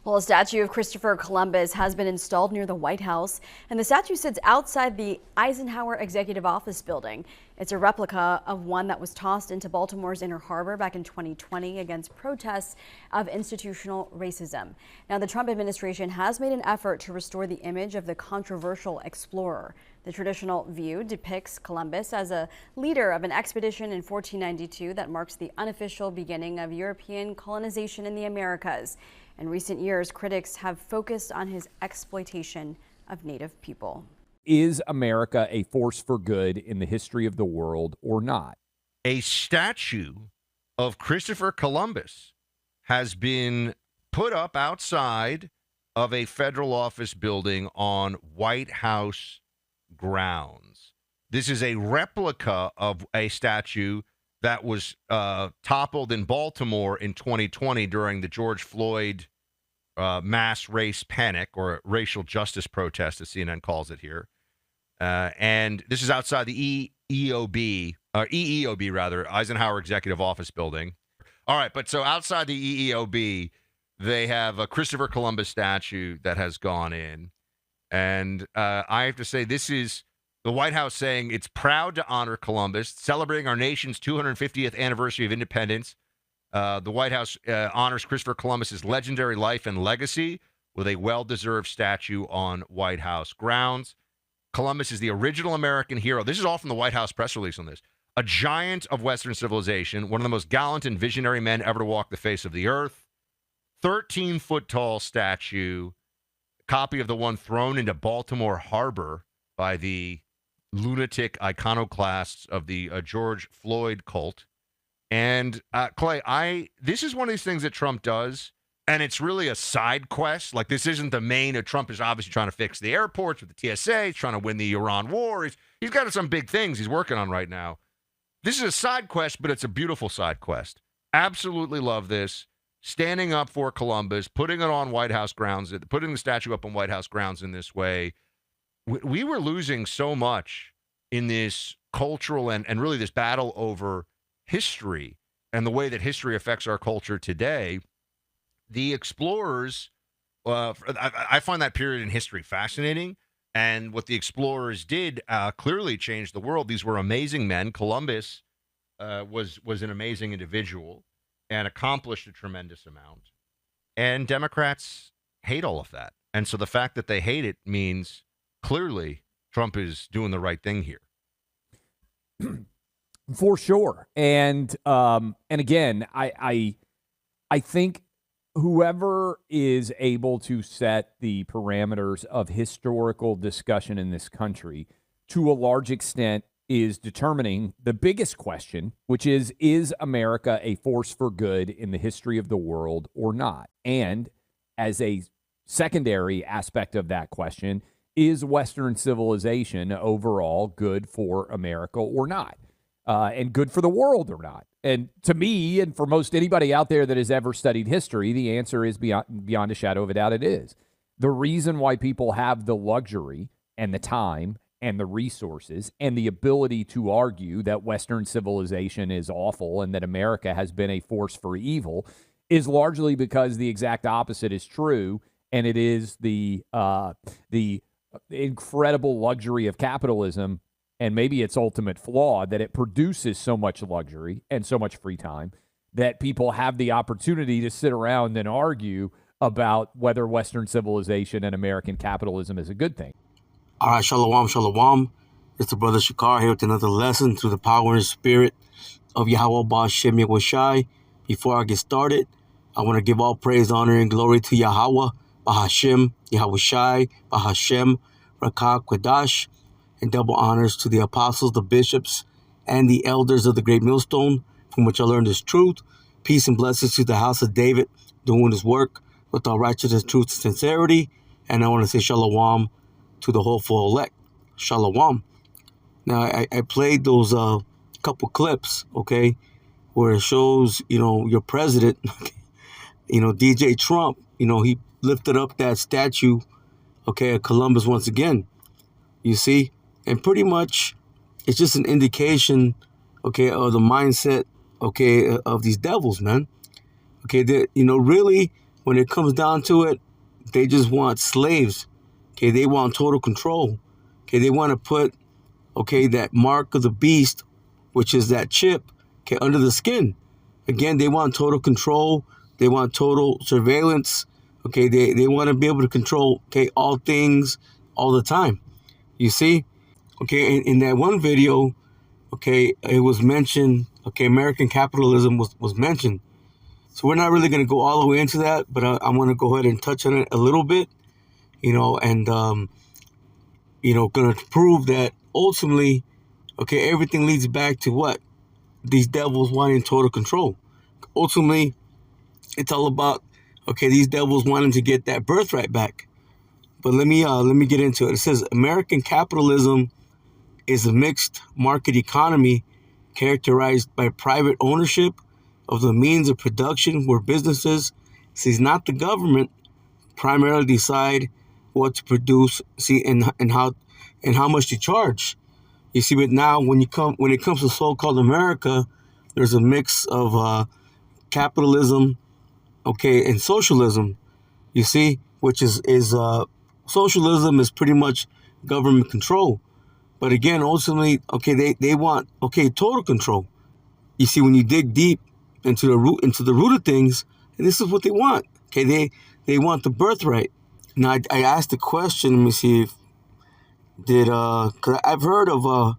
Well, a statue of Christopher Columbus has been installed near the White House, and the statue sits outside the Eisenhower Executive Office building. It's a replica of one that was tossed into Baltimore's Inner Harbor back in 2020 against protests of institutional racism. Now, the Trump administration has made an effort to restore the image of the controversial explorer. The traditional view depicts Columbus as a leader of an expedition in 1492 that marks the unofficial beginning of European colonization in the Americas. In recent years, critics have focused on his exploitation of Native people. Is America a force for good in the history of the world or not? A statue of Christopher Columbus has been put up outside of a federal office building on White House grounds. This is a replica of a statue that was toppled in Baltimore in 2020 during the George Floyd mass race panic, or racial justice protest, as CNN calls it here. And this is outside the EEOB, Eisenhower Executive Office building. All right, but so outside the EEOB, they have a Christopher Columbus statue that has gone in. And I have to say, this is the White House saying it's proud to honor Columbus, celebrating our nation's 250th anniversary of independence. The White House honors Christopher Columbus's legendary life and legacy with a well-deserved statue on White House grounds. Columbus is the original American hero. This is all from the White House press release on this. A giant of Western civilization, one of the most gallant and visionary men ever to walk the face of the earth. 13-foot-tall statue, copy of the one thrown into Baltimore Harbor by the lunatic iconoclasts of the George Floyd cult. And Clay, this is one of these things that Trump does, and it's really a side quest. Like, this isn't the main. Trump is obviously trying to fix the airports with the TSA. He's trying to win the Iran war. He's got some big things he's working on right now. This is a side quest, but it's a beautiful side quest. Absolutely love this. Standing up for Columbus, putting it on White House grounds, putting the statue up on White House grounds in this way. We were losing so much in this cultural and really this battle over history and the way that history affects our culture today. The explorers, I find that period in history fascinating. And what the explorers did clearly changed the world. These were amazing men. Columbus was an amazing individual and accomplished a tremendous amount. And Democrats hate all of that. And so the fact that they hate it means clearly Trump is doing the right thing here. For sure. And again, I think whoever is able to set the parameters of historical discussion in this country to a large extent is determining the biggest question, which is America a force for good in the history of the world or not? And as a secondary aspect of that question, is Western civilization overall good for America or not? And good for the world or not? And to me, and for most anybody out there that has ever studied history, the answer is beyond a shadow of a doubt it is. The reason why people have the luxury and the time and the resources and the ability to argue that Western civilization is awful and that America has been a force for evil is largely because the exact opposite is true, and it is the incredible luxury of capitalism, and maybe its ultimate flaw, that it produces so much luxury and so much free time that people have the opportunity to sit around and argue about whether Western civilization and American capitalism is a good thing. All right, shalom, shalom. It's the brother Shakar here with another lesson through the power and spirit of Yahweh Ba'Shem Yahushai. Before I get started, I want to give all praise, honor, and glory to Yahweh Ba'Hashem, Yahushai, Ba'Hashem, Rakah Quadash, and double honors to the apostles, the bishops, and the elders of the great millstone, from which I learned this truth. Peace and blessings to the house of David, doing his work with all righteousness, truth, and sincerity. And I want to say shalom to the hopeful elect. Shalom. Now, I played those couple clips, okay, where it shows, your president, DJ Trump, he lifted up that statue, okay, of Columbus once again, you see? And pretty much it's just an indication, okay, of the mindset, okay, of these devils, man. Okay, that, really, when it comes down to it, they just want slaves. Okay, they want total control. Okay, they want to put, okay, that mark of the beast, which is that chip, okay, under the skin. Again, they want total control. They want total surveillance. Okay, they want to be able to control, okay, all things all the time. You see? Okay, in that one video, okay, it was mentioned, okay, American capitalism was mentioned. So we're not really going to go all the way into that, but I'm going to go ahead and touch on it a little bit, and, going to prove that ultimately, okay, everything leads back to what? These devils wanting total control. Ultimately, it's all about, okay, these devils wanting to get that birthright back. But let me get into it. It says American capitalism is a mixed market economy characterized by private ownership of the means of production, where businesses, see, not the government, primarily decide what to produce, see, and how much to charge. You see, but now when it comes to so-called America, there's a mix of capitalism, okay, and socialism. You see, which is socialism is pretty much government control. But again, ultimately, okay, they want, okay, total control. You see, when you dig deep into the root of things, and this is what they want. Okay, they want the birthright. Now I asked the question. Let me see if because I've heard of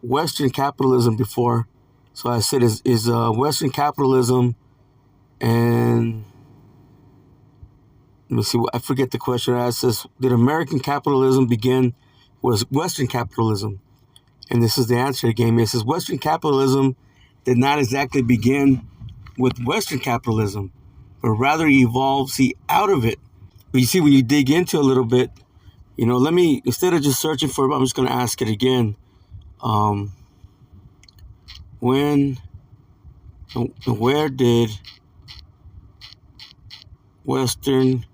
Western capitalism before. So I said, is Western capitalism, and let me see. I forget the question I asked. Says, did American capitalism begin with Western capitalism? And this is the answer it gave me. It says Western capitalism did not exactly begin with Western capitalism, but rather evolved, see, out of it. But you see, when you dig into a little bit, let me, instead of just searching for it, I'm just going to ask it again. Where did Western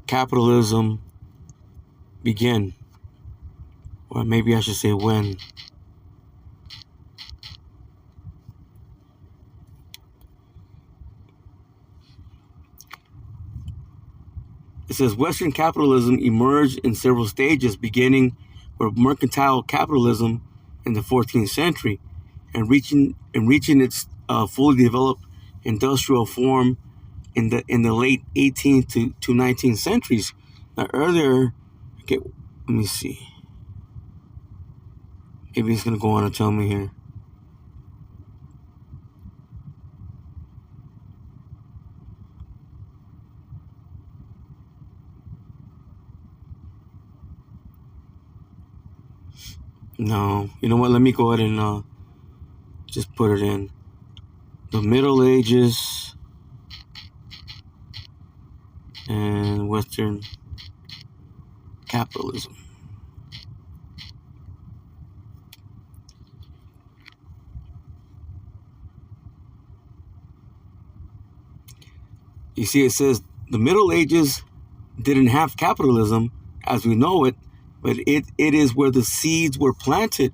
capitalism begin? Or maybe I should say when. It says Western capitalism emerged in several stages, beginning with mercantile capitalism in the 14th century, and reaching its fully developed industrial form in the late 18th to 19th centuries. Now earlier, okay, let me see. Maybe it's gonna go on and tell me here. No, you know what? Let me go ahead and just put it in. The Middle Ages and Western capitalism. You see, it says the Middle Ages didn't have capitalism as we know it, but it is where the seeds were planted.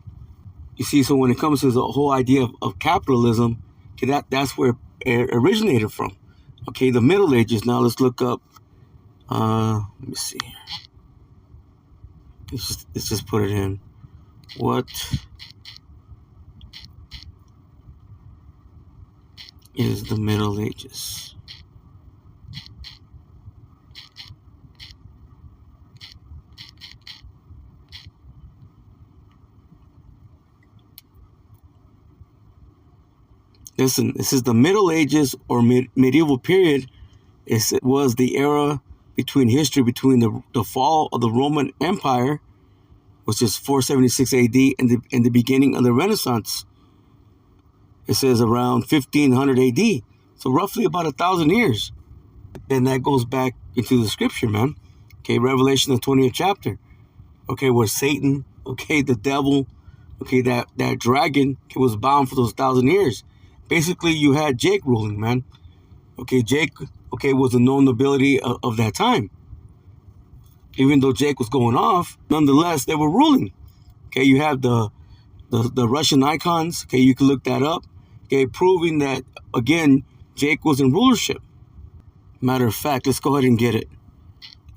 You see, so when it comes to the whole idea of capitalism, okay, that's where it originated from. Okay, the Middle Ages. Now let's look up. Let me see. Let's just put it in. What is the Middle Ages? Listen, this is the Middle Ages or medieval period. It was the era between the fall of the Roman Empire, which is 476 AD, and the beginning of the Renaissance. It says around 1500 AD. So roughly about 1,000 years. And that goes back into the scripture, man. Okay, Revelation, the 20th chapter. Okay, where Satan, okay, the devil, okay, that dragon was bound for those 1,000 years. Basically, you had Jake ruling, man. Okay, Jake, okay, was a known nobility of that time. Even though Jake was going off, nonetheless, they were ruling. Okay, you have the Russian icons. Okay, you can look that up. Okay, proving that, again, Jake was in rulership. Matter of fact, let's go ahead and get it.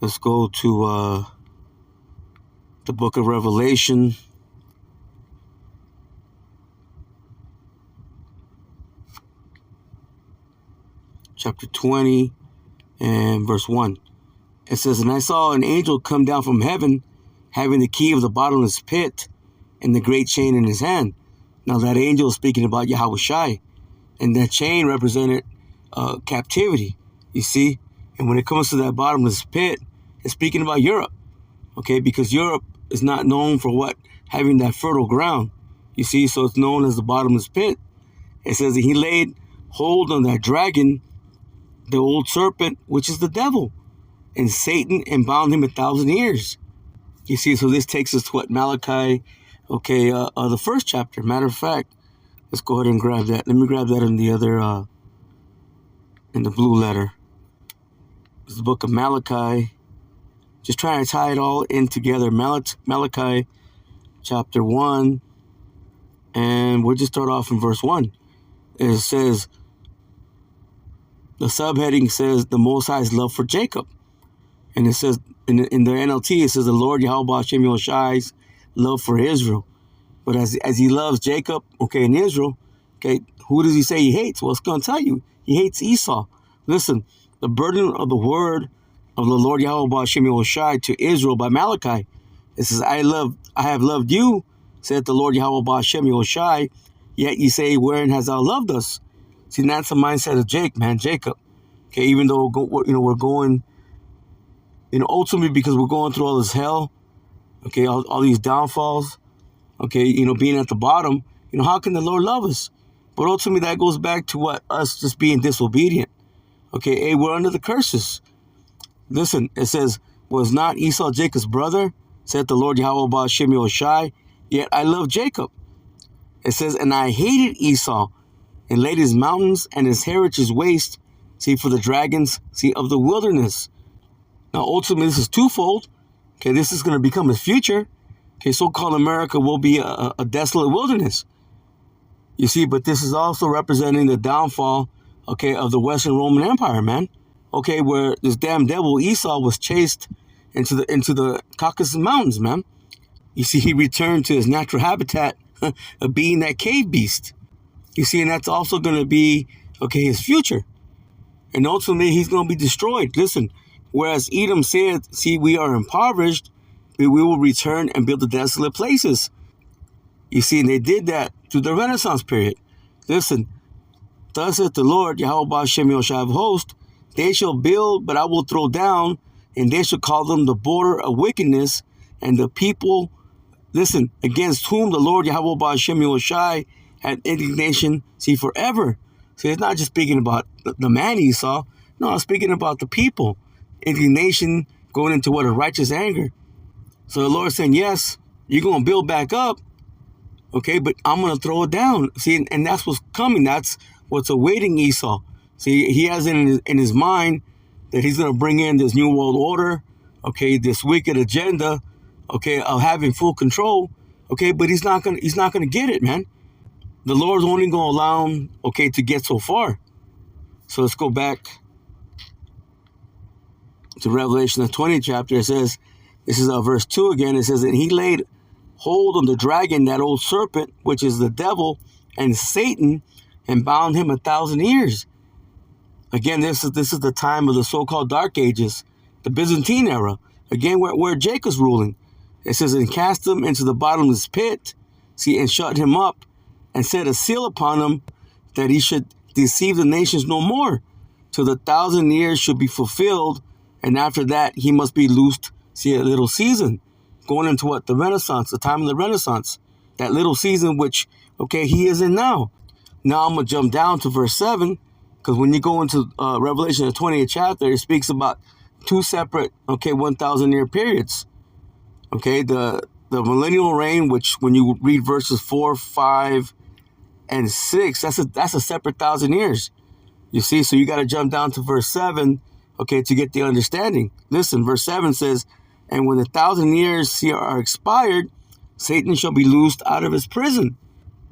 Let's go to the book of Revelation. Chapter 20 and verse 1. It says, "And I saw an angel come down from heaven, having the key of the bottomless pit and the great chain in his hand." Now that angel is speaking about Yahweh Shai, and that chain represented captivity, you see. And when it comes to that bottomless pit, it's speaking about Europe, okay, because Europe is not known for what? Having that fertile ground, you see, so it's known as the bottomless pit. It says that he laid hold on that dragon, the old serpent, which is the devil, and Satan, and bound him 1,000 years. You see, so this takes us to what? Malachi, okay, the first chapter. Matter of fact, let's go ahead and grab that. Let me grab that in the other, in the blue letter. It's the book of Malachi. Just trying to tie it all in together. Malachi chapter 1. And we'll just start off in verse 1. It says, the subheading says, the Most High's love for Jacob. And it says, in the NLT, it says, the Lord Yahweh Hashem Yoshai's love for Israel. But as he loves Jacob, okay, in Israel, okay, who does he say he hates? Well, it's going to tell you. He hates Esau. Listen, the burden of the word of the Lord Yahweh Hashem Yoshai to Israel by Malachi. It says, I have loved you, said the Lord Yahweh Hashem Yoshai, yet ye say, wherein hast thou loved us? See, that's the mindset of Jacob. Okay, even though we're going, ultimately because we're going through all this hell, okay, all these downfalls, okay, being at the bottom, how can the Lord love us? But ultimately that goes back to what? Us just being disobedient. Okay, hey, we're under the curses. Listen, it says, was not Esau Jacob's brother, said the Lord Yahweh Hashem Yoshai, yet I love Jacob. It says, and I hated Esau, and laid his mountains and his heritage waste, see, for the dragons, see, of the wilderness. Now, ultimately, this is twofold. Okay, this is going to become his future. Okay, so-called America will be a desolate wilderness. You see, but this is also representing the downfall, okay, of the Western Roman Empire, man. Okay, where this damn devil Esau was chased into the Caucasus Mountains, man. You see, he returned to his natural habitat of being that cave beast. You see, and that's also going to be, okay, his future. And ultimately, he's going to be destroyed. Listen, whereas Edom said, see, we are impoverished, we will return and build the desolate places. You see, and they did that through the Renaissance period. Listen, thus saith the Lord, Yahweh Hashem Yoshai of hosts, they shall build, but I will throw down, and they shall call them the border of wickedness, and the people, listen, against whom the Lord Yahweh Hashem Yoshai had indignation, see, forever. See, it's not just speaking about the man Esau. No, I'm speaking about the people. Indignation going into what? A righteous anger. So the Lord saying, yes, you're going to build back up, okay, but I'm going to throw it down. See, and that's what's coming. That's what's awaiting Esau. See, he has in his mind that he's going to bring in this new world order, okay, this wicked agenda, okay, of having full control, okay, but he's not going to get it, man. The Lord's only going to allow him, okay, to get so far. So let's go back to Revelation, the 20th chapter. It says, this is verse 2 again. It says, and he laid hold on the dragon, that old serpent, which is the devil and Satan, and bound him 1,000 years. Again, this is the time of the so-called Dark Ages, the Byzantine era. Again, where Jacob's ruling. It says, and cast him into the bottomless pit, see, and shut him up, and set a seal upon him, that he should deceive the nations no more, till the 1,000 years should be fulfilled, and after that he must be loosed, see, a little season, going into what? The Renaissance, the time of the Renaissance, that little season which, okay, he is in now. Now I'm going to jump down to verse 7, because when you go into Revelation, the 20th chapter, it speaks about two separate, okay, 1,000 year periods. Okay, the millennial reign, which when you read verses 4, 5, and 6, that's a separate 1,000 years. You see, so you got to jump down to verse 7, okay, to get the understanding. Listen, verse 7 says, and when the 1,000 years are expired, Satan shall be loosed out of his prison.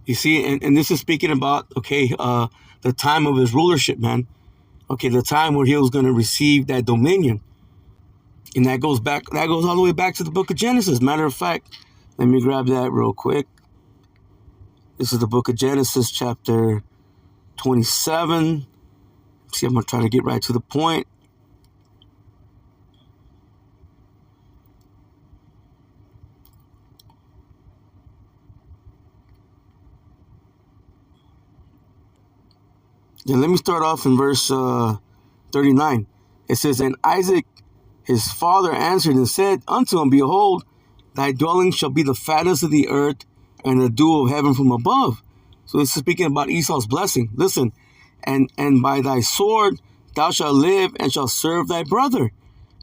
You see, and this is speaking about, okay, the time of his rulership, man. Okay, the time where he was going to receive that dominion. And that goes all the way back to the book of Genesis. Matter of fact, let me grab that real quick. This is the book of Genesis, chapter 27. See, I'm going to try to get right to the point. Then let me start off in verse 39. It says, And Isaac, his father, answered and said unto him, Behold, thy dwelling shall be the fatness of the earth and the dew of heaven from above. So this is speaking about Esau's blessing. Listen, and by thy sword thou shalt live and shalt serve thy brother.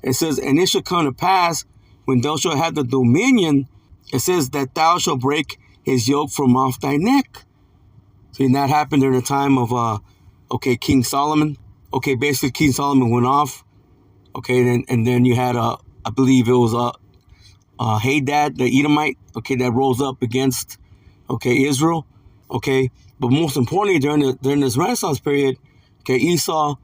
It says, and it shall come to pass when thou shalt have the dominion, it says that thou shalt break his yoke from off thy neck. See, and that happened during the time of King Solomon. Okay, basically King Solomon went off. Okay, and then you had I believe it was Hadad, the Edomite. Okay, that rose up against Israel. Okay, but most importantly during this Renaissance period, Esau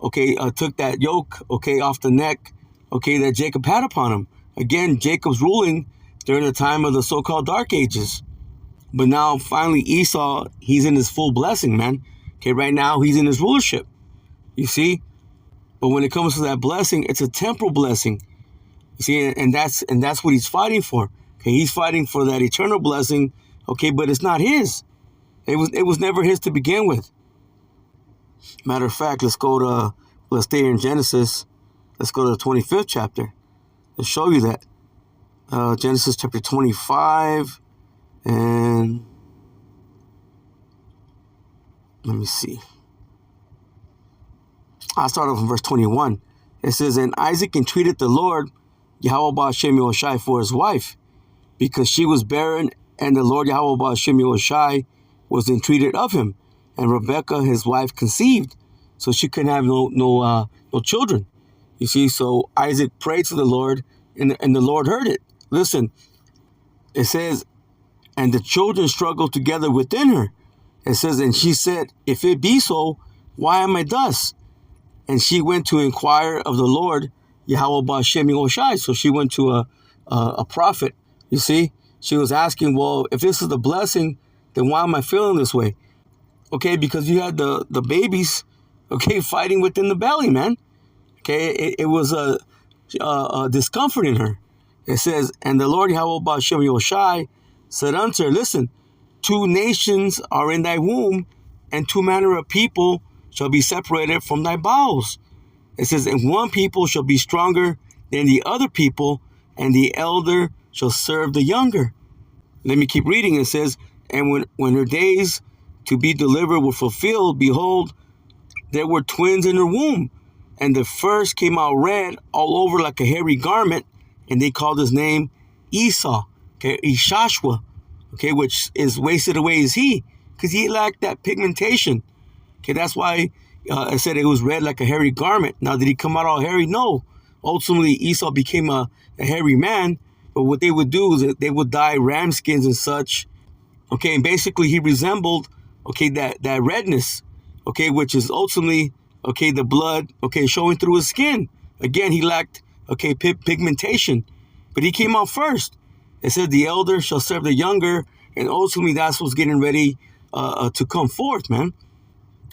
took that yoke off the neck that Jacob had upon him. Again, Jacob's ruling during the time of the so-called Dark Ages. But now finally Esau, he's in his full blessing, man. Okay, right now he's in his rulership. You see? But when it comes to that blessing, it's a temporal blessing. You see, and that's what he's fighting for. Okay, he's fighting for that eternal blessing. Okay, but it's not his. It was never his to begin with. Matter of fact, let's stay here in Genesis. Let's go to the 25th chapter. Let's show you that. Genesis chapter 25, and let me see. I'll start off in verse 21. It says, And Isaac entreated the Lord, Yahweh Ba'ashem Yahushai, for his wife, because she was barren, and the Lord Yahweh Ba'ashem Yahushai was entreated of him. And Rebekah, his wife, conceived, so she couldn't have no children. You see, so Isaac prayed to the Lord, and the Lord heard it. Listen, it says, and the children struggled together within her. It says, and she said, If it be so, why am I thus? And she went to inquire of the Lord, Yahweh Ba'ashem Yahushai. So she went to a prophet. You see, she was asking, well, if this is the blessing, then why am I feeling this way? Okay, because you had the babies, fighting within the belly, man. Okay, it was a discomfort in her. It says, and the Lord Yahweh Ba'ashem Yahushai said unto her, Listen, 2 nations are in thy womb, and 2 manner of people shall be separated from thy bowels. It says, and one people shall be stronger than the other people, and the elder shall serve the younger. Let me keep reading. It says, and when her days to be delivered were fulfilled, behold, there were twins in her womb. And the first came out red all over like a hairy garment, and they called his name Esau, Ishashua, which is wasted away is he, because he lacked that pigmentation. That's why I said it was red like a hairy garment. Now, did he come out all hairy? No. Ultimately, Esau became a hairy man, but what they would do is that they would dye ram skins and such. And basically he resembled, that redness, which is ultimately, the blood, showing through his skin. Again, he lacked, pigmentation, but he came out first. It said the elder shall serve the younger, and ultimately that's what's getting ready to come forth, man.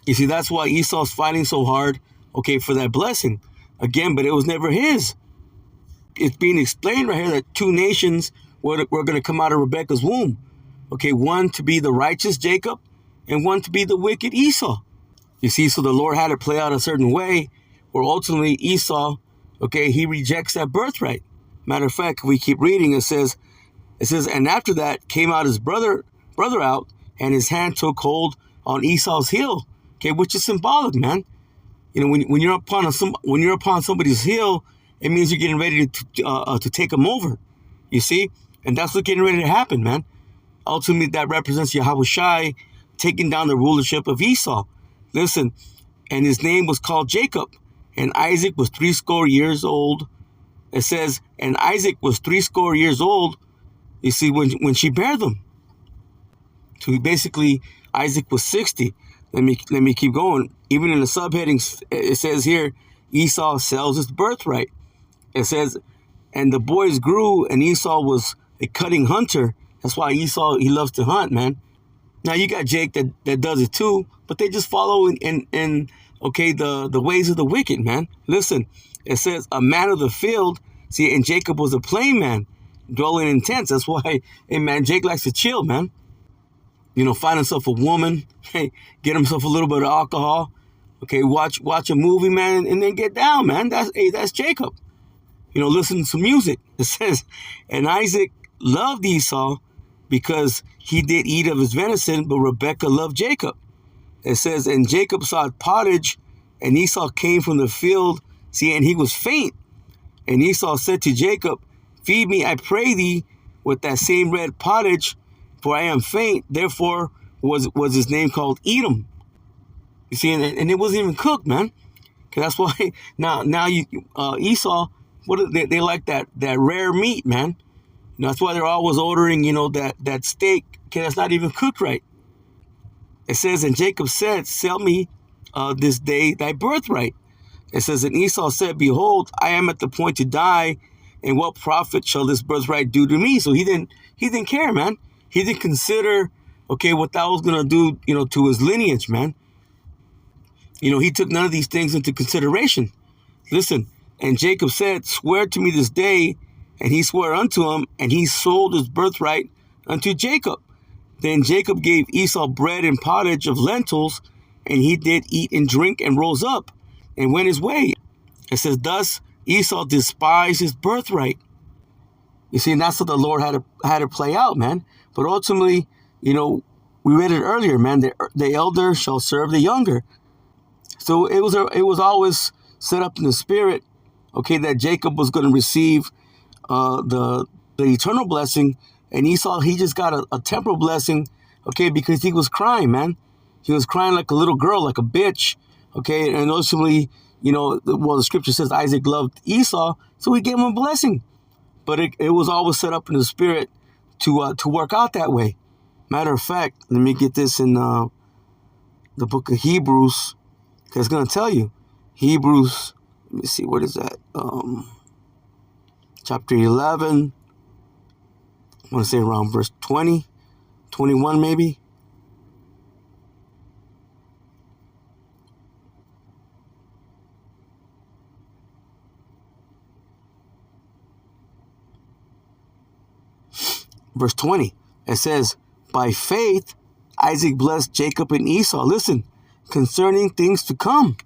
You see, that's why Esau's fighting so hard, for that blessing. Again, but it was never his. It's being explained right here that 2 nations were going to come out of Rebekah's womb. One to be the righteous Jacob, and one to be the wicked Esau. You see, so the Lord had it play out a certain way, where ultimately Esau, he rejects that birthright. Matter of fact, if we keep reading, it says, and after that came out his brother out, and his hand took hold on Esau's heel, which is symbolic, man. When you're upon somebody's heel, it means you're getting ready to take them over. You see, and that's what's getting ready to happen, man. Ultimately, that represents Yahushai taking down the rulership of Esau. Listen, and his name was called Jacob, and Isaac was 80 years old. It says, and Isaac was 80 years old. You see, when she bare them. So basically, Isaac was 60. let me keep going. Even in the subheadings, it says here, Esau sells his birthright. It says, and the boys grew, and Esau was a cutting hunter. That's why Esau, he loves to hunt, man. Now you got Jake that does it too, but they just follow in the ways of the wicked, man. Listen, it says a man of the field. See, and Jacob was a plain man, dwelling in tents. That's why, hey man, Jake likes to chill, man. Find himself a woman, hey, get himself a little bit of alcohol, okay, watch a movie, man, and then get down, man. That's Jacob. Listen to some music. It says, and Isaac loved Esau because he did eat of his venison, but Rebekah loved Jacob. It says, and Jacob saw pottage, and Esau came from the field, see, and he was faint. And Esau said to Jacob, feed me, I pray thee, with that same red pottage, for I am faint. Therefore was his name called Edom. You see, and it wasn't even cooked, man. Okay, that's why now Esau, they like that rare meat, man. That's why they're always ordering, that steak. Okay, that's not even cooked right. It says, and Jacob said, sell me this day thy birthright. It says, and Esau said, behold, I am at the point to die, and what profit shall this birthright do to me? So he didn't care, man. He didn't consider, okay, what that was gonna do, to his lineage, man. He took none of these things into consideration. Listen, and Jacob said, swear to me this day, and he swore unto him, and he sold his birthright unto Jacob. Then Jacob gave Esau bread and pottage of lentils, and he did eat and drink and rose up and went his way. It says, thus Esau despised his birthright. You see, and that's what the Lord had to play out, man. But ultimately, we read it earlier, man. The elder shall serve the younger. So it was always set up in the spirit, okay, that Jacob was going to receive the eternal blessing, and Esau, he just got a temporal blessing, okay, because he was crying, man. He was crying like a little girl, like a bitch, okay, and ultimately, the scripture says Isaac loved Esau, so he gave him a blessing. But it was always set up in the spirit to work out that way. Matter of fact, let me get this in the book of Hebrews, because it's going to tell you. Hebrews, let me see, what is that? Chapter 11, I want to say around verse 20, 21 maybe. Verse 20, it says, by faith, Isaac blessed Jacob and Esau. Listen, concerning things to come.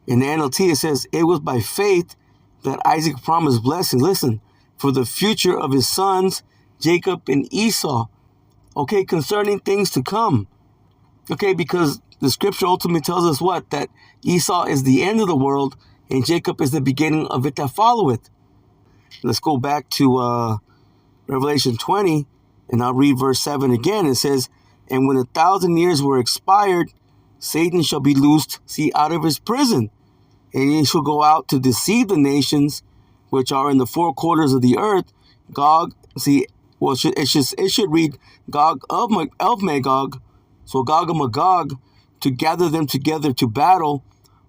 In the NLT, it says, it was by faith that Isaac promised blessing. Listen, for the future of his sons, Jacob and Esau. Okay, concerning things to come. Okay, because the scripture ultimately tells us what? That Esau is the end of the world, and Jacob is the beginning of it that followeth. Let's go back to Revelation 20, and I'll read verse 7 again. It says, and when 1,000 years were expired, Satan shall be loosed, see, out of his prison, and he shall go out to deceive the nations which are in the four quarters of the earth. Gog, see, well, it should read Gog of Magog, so Gog and Magog, to gather them together to battle,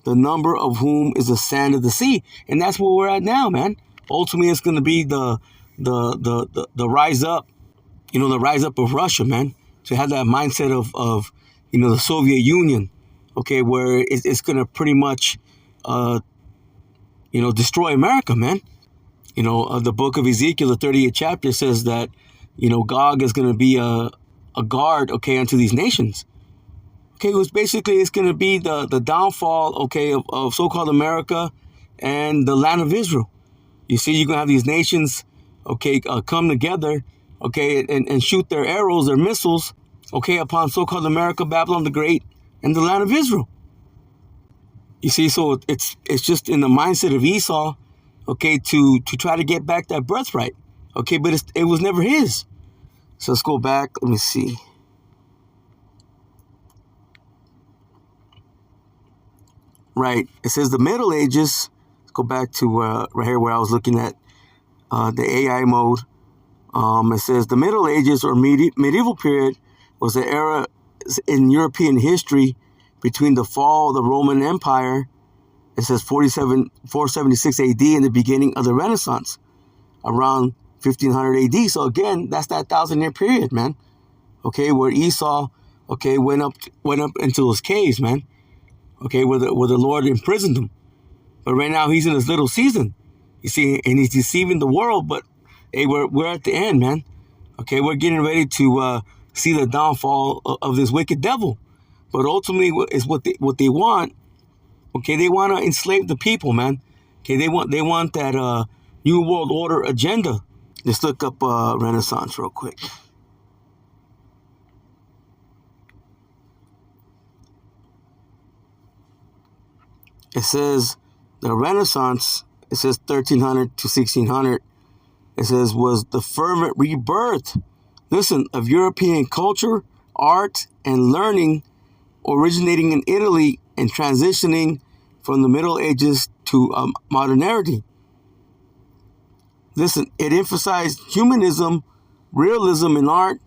the number of whom is the sand of the sea. And that's where we're at now, man. Ultimately, it's going to be the rise up, the rise up of Russia, man, to have that mindset of the Soviet Union, okay, where it's going to pretty much, destroy America, man. The book of Ezekiel, the 38th chapter says that, Gog is going to be a guard, okay, unto these nations. Okay, which basically is going to be the downfall, okay, of so-called America and the land of Israel. You see, you're going to have these nations, okay, come together, okay, and shoot their arrows, their missiles, okay, upon so-called America, Babylon the Great, and the land of Israel. You see, so it's just in the mindset of Esau, okay, to try to get back that birthright, okay, but it was never his. So let's go back. Let me see. Right. It says the Middle Ages. Let's go back to right here where I was looking at the AI mode. It says the Middle Ages or medieval period was the era says in European history, between the fall of the Roman Empire, it says 476 AD and the beginning of the Renaissance, around 1500 AD. So again, that's that 1,000-year period, man. Okay, where Esau, okay, went up into those caves, man. Okay, where the Lord imprisoned him. But right now he's in his little season, you see, and he's deceiving the world. But hey, we're at the end, man. Okay, we're getting ready to see the downfall of this wicked devil. But ultimately, is what they want. Okay, they want to enslave the people, man. Okay, they want that new world order agenda. Let's look up Renaissance real quick. It says the Renaissance, it says 1300 to 1600, it says was the fervent rebirth, listen, of European culture, art, and learning originating in Italy and transitioning from the Middle Ages to modernity. Listen, it emphasized humanism, realism in art,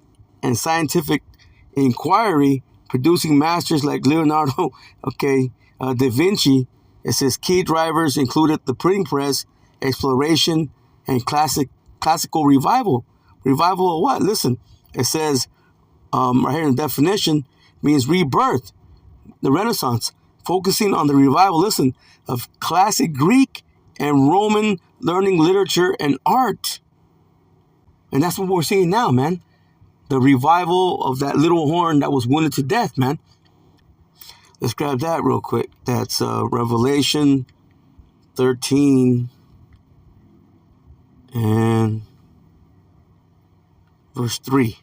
and scientific inquiry, producing masters like Leonardo, da Vinci. It says key drivers included the printing press, exploration, and classical revival. Revival of what? Listen, it says right here in the definition, means rebirth. The Renaissance, focusing on the revival, listen, of classic Greek and Roman learning, literature, and art. And that's what we're seeing now, man. The revival of that little horn that was wounded to death, man. Let's grab that real quick. That's Revelation 13 and verse 3.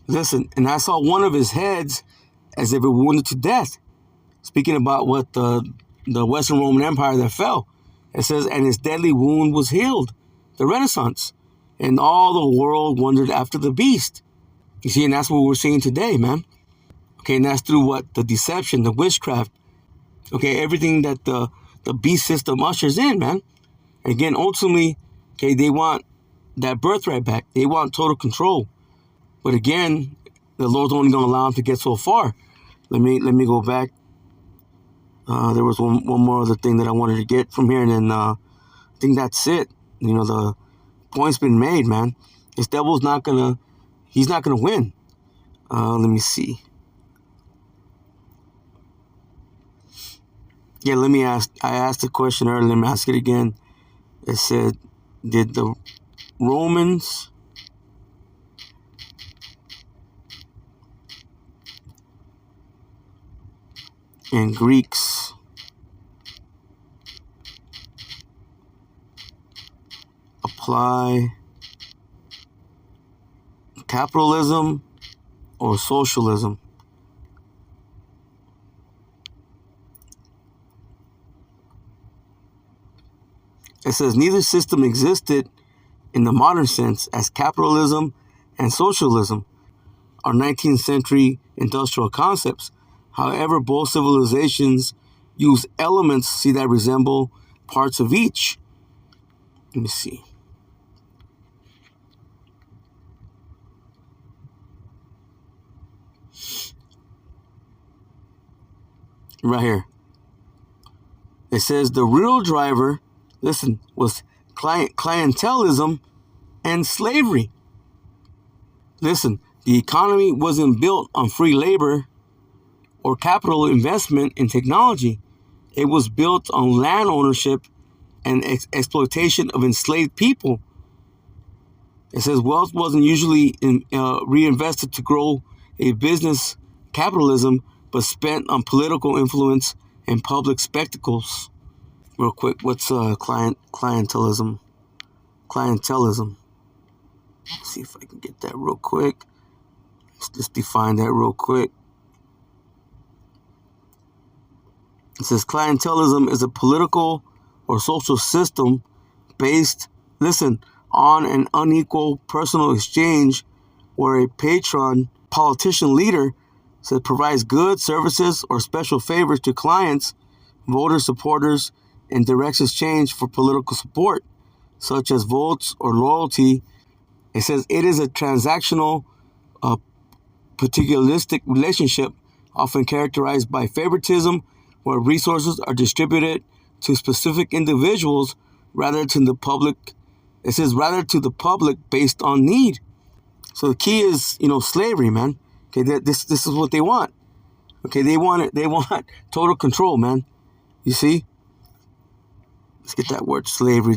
Listen, and I saw one of his heads as if it were wounded to death. Speaking about what the Western Roman Empire that fell. It says, and his deadly wound was healed. The Renaissance. And all the world wondered after the beast. You see, and that's what we're seeing today, man. Okay, and that's through what? The deception, the witchcraft. Okay, everything that the beast system ushers in, man. Again, ultimately, okay, they want that birthright back. They want total control. But again, the Lord's only going to allow them to get so far. Let me go back. There was one more other thing that I wanted to get from here, and then I think that's it. You know, the point's been made, man. This devil's he's not gonna win. Let me see. Yeah, I asked the question earlier, let me ask it again. It said, did the Romans and Greeks apply capitalism or socialism? It says neither system existed in the modern sense, as capitalism and socialism are 19th century industrial concepts. However, both civilizations use elements, that resemble parts of each. Let me see. Right here. It says the real driver, listen, was clientelism and slavery. Listen, the economy wasn't built on free labor or capital investment in technology. It was built on land ownership and exploitation of enslaved people. It says wealth wasn't usually reinvested to grow a business capitalism, but spent on political influence and public spectacles. Real quick, what's clientelism? Clientelism. Let's see if I can get that real quick. Let's just define that real quick. It says clientelism is a political or social system based, listen, on an unequal personal exchange where a patron, politician, leader provides goods, services, or special favors to clients, voters, supporters, in direct exchange for political support, such as votes or loyalty. It says it is a transactional particularistic relationship, often characterized by favoritism, where resources are distributed to specific individuals rather to the public. It says rather to the public based on need. So the key is, slavery, man. Okay, this is what they want. Okay, they want total control, man. You see? Let's get that word slavery.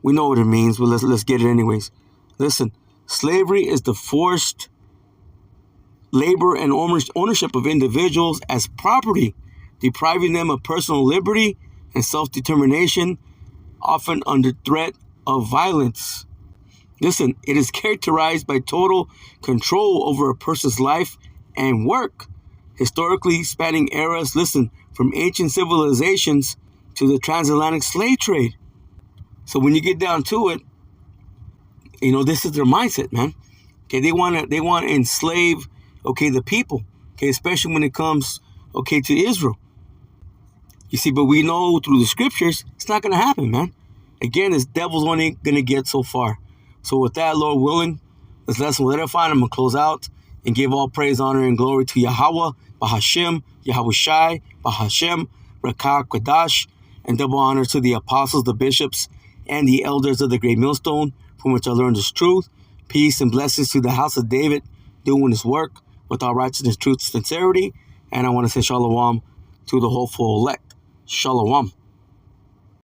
We know what it means, but let's get it anyways. Listen, slavery is the forced labor and ownership of individuals as property, depriving them of personal liberty and self-determination, often under threat of violence. Listen, it is characterized by total control over a person's life and work, historically spanning eras, from ancient civilizations to the transatlantic slave trade. So when you get down to it, this is their mindset, man. Okay, they want to enslave, the people, especially when it comes, to Israel. You see, but we know through the scriptures, it's not going to happen, man. Again, this devil's only going to get so far. So with that, Lord willing, this lesson will edify. I'm going to close out and give all praise, honor, and glory to Yahweh, Bahashem, Yahweh Shai, Bahashem, Rakah, Quadash, and double honor to the apostles, the bishops, and the elders of the Great Millstone, from which I learned this truth. Peace and blessings to the house of David, doing his work with all righteousness, truth, sincerity. And I want to say shalom to the hopeful elect. Shalom.